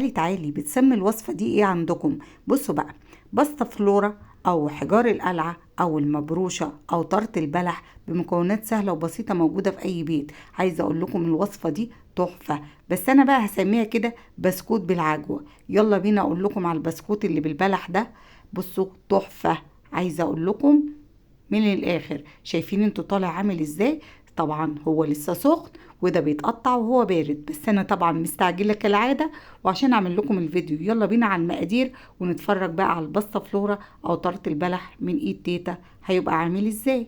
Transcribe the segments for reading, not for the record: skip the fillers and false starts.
تعالي بتسمي الوصفة دي ايه عندكم؟ بصوا بقى، باستا فلورا او حجار القلعة او المبروشة او طرط البلح، بمكونات سهلة وبسيطة موجودة في اي بيت. عايزة اقول لكم الوصفة دي تحفة، بس انا بقى هسميها كده بسكوت بالعجوة. يلا بينا اقول لكم على البسكوت اللي بالبلح ده. بصوا تحفة. عايزة اقول لكم من الاخر، شايفين انتوا طالع عامل ازاي؟ طبعا هو لسه سخن وده بيتقطع وهو بارد، بس انا طبعا مستعجله كالعاده وعشان اعمل لكم الفيديو. يلا بينا على المقادير ونتفرج بقى على الباستا فلورا او طرط البلح من ايد تيتا هيبقى عامل ازاي.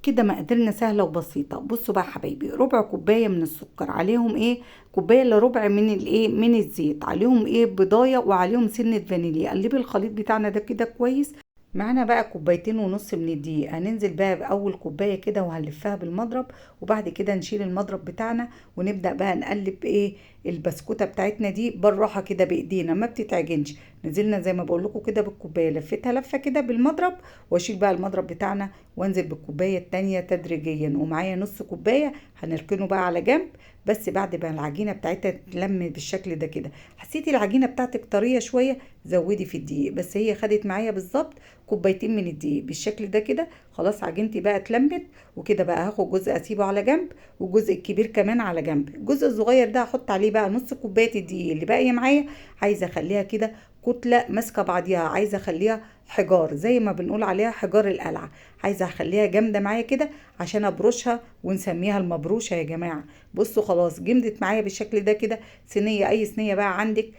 كده مقاديرنا سهله وبسيطه. بصوا بقى حبايبي، ربع كوبايه من السكر، عليهم ايه كوبايه الا ربع من الايه من الزيت، عليهم ايه بضايه، وعليهم سنه فانيليا. قلبي الخليط بتاعنا ده كده كويس. معانا بقى كوبايتين ونص من الدقيق. هننزل بقى بأول كوباية كده وهنلفها بالمضرب، وبعد كده نشيل المضرب بتاعنا ونبدأ بقى نقلب ايه البسكوتة بتاعتنا دي بالراحة كده بإيدينا، ما بتتعجنش. نزلنا زي ما بقول لكم كده بالكوباية، لفتها لفة كده بالمضرب، واشيل بقى المضرب بتاعنا وانزل بالكوباية التانية تدريجيا. ومعايا نص كوباية هنركنه بقى على جنب. بس بعد ما العجينة بتاعتها تلم بالشكل ده كده، حسيتي العجينة بتاعتك طرية شوية، زودي في الدقيق. بس هي خدت معايا بالظبط كوبايتين من الدقيق بالشكل ده كده. خلاص عجينتي بقى اتلمت. وكده بقى هاخد جزء اسيبه على جنب، والجزء الكبير كمان على جنب. الجزء الصغير ده هحط عليه بقى نص كوبايه الدقيق اللي باقيه معايا. عايزه اخليها كده كتله ماسكه بعضيها، عايزه اخليها حجار زي ما بنقول عليها حجار القلعه. عايزه اخليها جامده معايا كده عشان ابرشها ونسميها المبروشه يا جماعه. بصوا خلاص جمدت معايا بالشكل ده كده. صينيه، اي صينيه بقى عندك،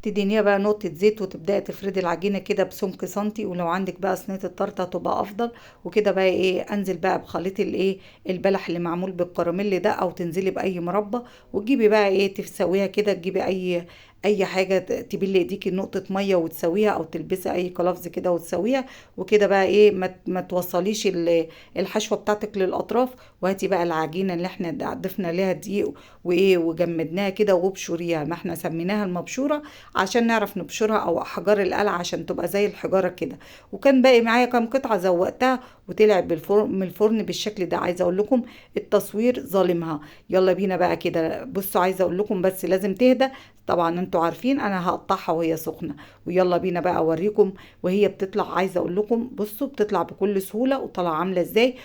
تدينيها بقى نقطة زيت وتبدأي تفردي العجينة كده بسمك سنتي. ولو عندك بقى صينية الطرطة تبقى أفضل. وكده بقى إيه أنزل بقى بخليط الإيه البلح اللي معمول بالكراميل ده، أو تنزلي بأي مربى وتجيبي بقى إيه تسويها كده. تجيبي أي حاجة تبلي إيديكي نقطة مية وتسويها، أو تلبسي أي قلافز كده وتسويها. وكده بقى إيه ما توصليش الحشوة بتاعتك للأطراف. وهاتي بقى العجينة اللي احنا ضفنا ليها دقيق وإيه وجمدناها كده وابشريها، ما احنا سميناها المبشورة عشان نعرف نبشرها، او احجار القلعه عشان تبقى زي الحجاره كده. وكان باقي معايا كام قطعه زوقتها وطلعت من الفرن بالشكل ده. عايزه اقول لكم التصوير ظالمها. يلا بينا بقى كده. بصوا عايزه اقول لكم بس لازم تهدى. طبعا انتوا عارفين انا هقطعها وهي سخنه. ويلا بينا بقى اوريكم وهي بتطلع. عايزه اقول لكم بصوا بتطلع بكل سهوله وطلع عامله ازاي.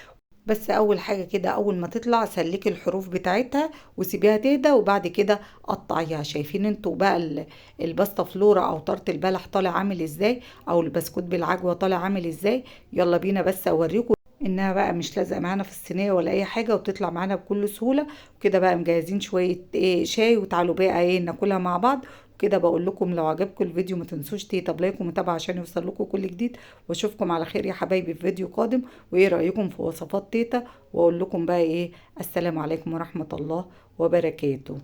بس اول حاجه كده اول ما تطلع سلكي الحروف بتاعتها وسيبيها تهدى، وبعد كده قطعيها. شايفين انتوا بقى الباستا فلورا او طرط البلح طالع عامل ازاي، او البسكوت بالعجوه طالع عامل ازاي. يلا بينا بس اوريكم انها بقى مش لازقه معانا في الصينيه ولا اي حاجه، وبتطلع معانا بكل سهوله. وكده بقى مجهزين شويه ايه شاي، وتعالوا بقى ايه ناكلها مع بعض. وكده بقول لكم لو عجبكم الفيديو ما تنسوش تيتا لايك ومتابعه عشان يوصل لكم كل جديد. واشوفكم على خير يا حبايبي في فيديو قادم. وايه رأيكم في وصفات تيتا، واقول لكم بقى ايه السلام عليكم ورحمة الله وبركاته.